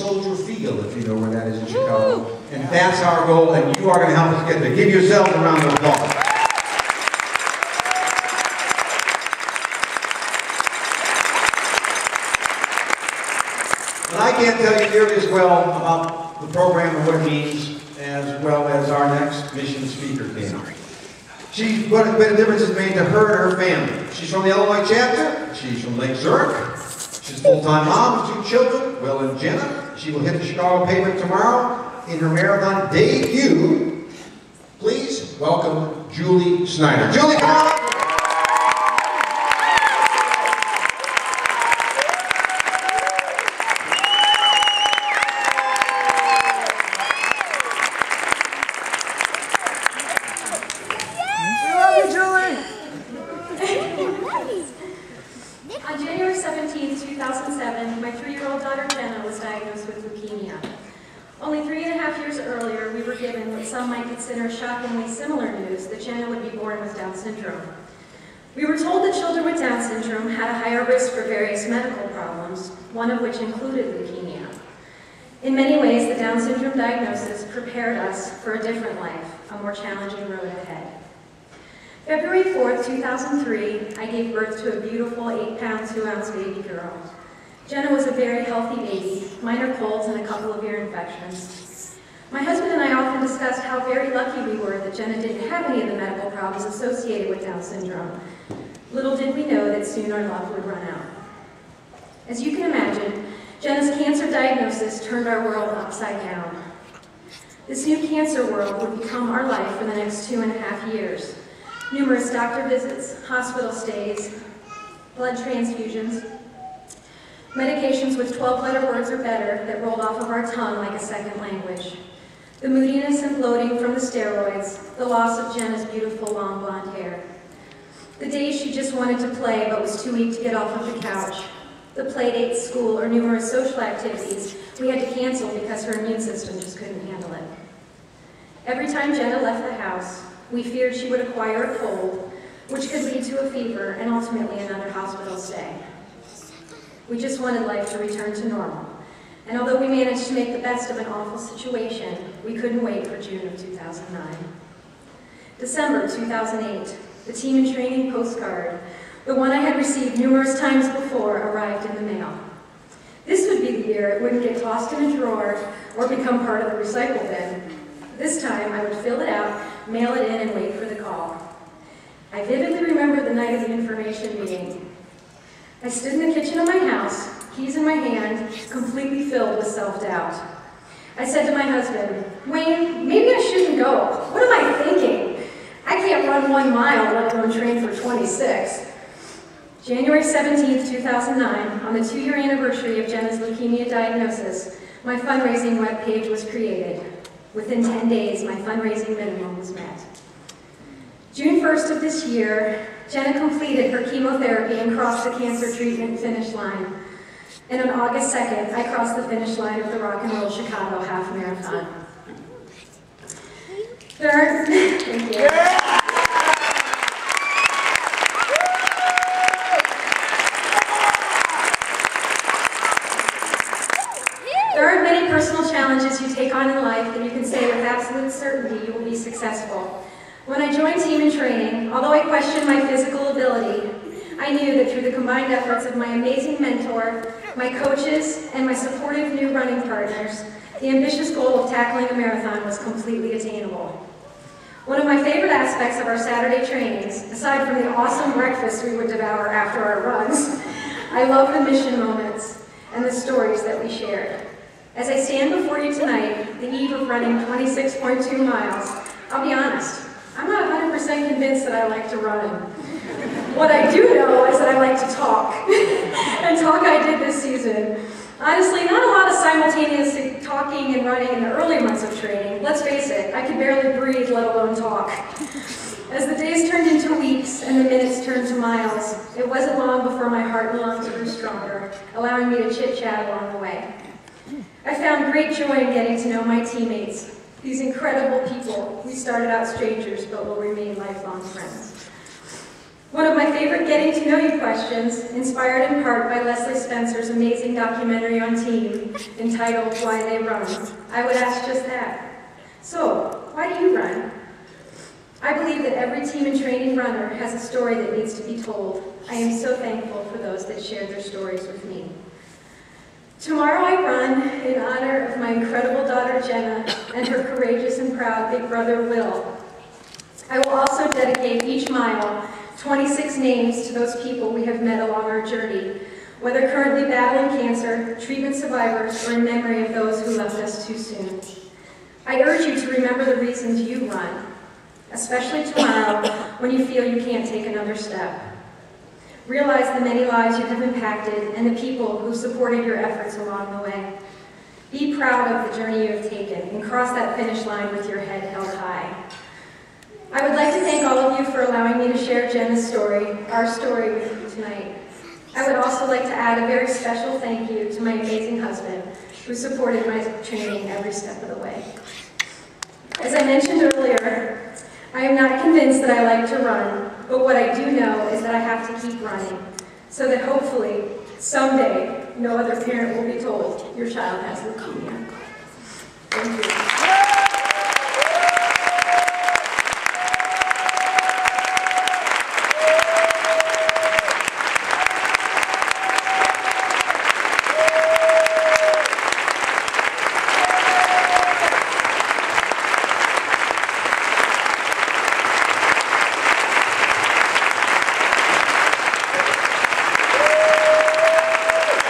Soldier Field, if you know where that is in Chicago. And that's our goal, and you are going to help us get there. Give yourselves a round of applause. But I can't tell you nearly as well about the program and what it means as well as our next mission speaker came. She's what a difference is made to her and her family. She's from the Illinois chapter. She's from Lake Zurich. She's a full-time mom with 2 children, Will and Jenna. She will hit the Chicago pavement tomorrow in her marathon debut. Please welcome Julie Snyder. Julie, come on! On January 17, 2007, my 3-year-old daughter Jenna was diagnosed with leukemia. Only 3.5 years earlier, we were given what some might consider shockingly similar news that Jenna would be born with Down syndrome. We were told that children with Down syndrome had a higher risk for various medical problems, one of which included leukemia. In many ways, the Down syndrome diagnosis prepared us for a different life, a more challenging road ahead. February 4th, 2003, I gave birth to a beautiful 8-pound, 2-ounce baby girl. Jenna was a very healthy baby, minor colds and a couple of ear infections. My husband and I often discussed how very lucky we were that Jenna didn't have any of the medical problems associated with Down syndrome. Little did we know that soon our love would run out. As you can imagine, Jenna's cancer diagnosis turned our world upside down. This new cancer world would become our life for the next 2.5 years. Numerous doctor visits, hospital stays, blood transfusions, medications with 12-letter words or better that rolled off of our tongue like a second language, the moodiness and bloating from the steroids, the loss of Jenna's beautiful long blonde hair, the days she just wanted to play but was too weak to get off of the couch, the play dates, school, or numerous social activities we had to cancel because her immune system just couldn't handle it. Every time Jenna left the house, we feared she would acquire a cold, which could lead to a fever and ultimately another hospital stay. We just wanted life to return to normal. And although we managed to make the best of an awful situation, we couldn't wait for June of 2009. December 2008, the Team in Training postcard, the one I had received numerous times before, arrived in the mail. This would be the year it wouldn't get tossed in a drawer or become part of the recycle bin. This time, I would fill it out, mail it in, and wait for the call. I vividly remember the night of the information meeting. I stood in the kitchen of my house, keys in my hand, completely filled with self-doubt. I said to my husband, "Wayne, maybe I shouldn't go. What am I thinking? I can't run 1 mile, let alone train for 26. January 17th, 2009, on the 2-year anniversary of Jenna's leukemia diagnosis, my fundraising webpage was created. Within 10 days, my fundraising minimum was met. June 1st of this year, Jenna completed her chemotherapy and crossed the cancer treatment finish line. And on August 2nd, I crossed the finish line of the Rock and Roll Chicago Half Marathon. Third, thank you. There are many personal challenges you take on in life that you can say with absolute certainty you will be successful. When I joined Team in Training, although I questioned my physical ability, I knew that through the combined efforts of my amazing mentor, my coaches, and my supportive new running partners, the ambitious goal of tackling a marathon was completely attainable. One of my favorite aspects of our Saturday trainings, aside from the awesome breakfast we would devour after our runs, I love the mission moments and the stories that we shared. As I stand before you tonight, the eve of running 26.2 miles, I'll be honest, I'm not 100% convinced that I like to run. What I do know is that I like to talk, and talk I did this season. Honestly, not a lot of simultaneous talking and running in the early months of training. Let's face it, I could barely breathe, let alone talk. As the days turned into weeks and the minutes turned to miles, it wasn't long before my heart and lungs grew stronger, allowing me to chit-chat along the way. I found great joy in getting to know my teammates, these incredible people. We started out strangers, but will remain lifelong friends. One of my favorite getting to know you questions, inspired in part by Leslie Spencer's amazing documentary on team entitled Why They Run, I would ask just that. So, why do you run? I believe that every team and training runner has a story that needs to be told. I am so thankful for those that shared their stories with me. Tomorrow I run in honor of my incredible daughter Jenna and her courageous and proud big brother Will. I will also dedicate each mile 26 names to those people we have met along our journey, whether currently battling cancer, treatment survivors, or in memory of those who left us too soon. I urge you to remember the reasons you run, especially tomorrow when you feel you can't take another step. Realize the many lives you have impacted and the people who supported your efforts along the way. Be proud of the journey you have taken and cross that finish line with your head held high. I would like to thank all of you for allowing me to share Jenna's story, our story, with you tonight. I would also like to add a very special thank you to my amazing husband, who supported my training every step of the way. As I mentioned earlier, I am not convinced that I like to run, but what I do know is that I have to keep running, so that hopefully, someday, no other parent will be told your child has leukemia. Thank you.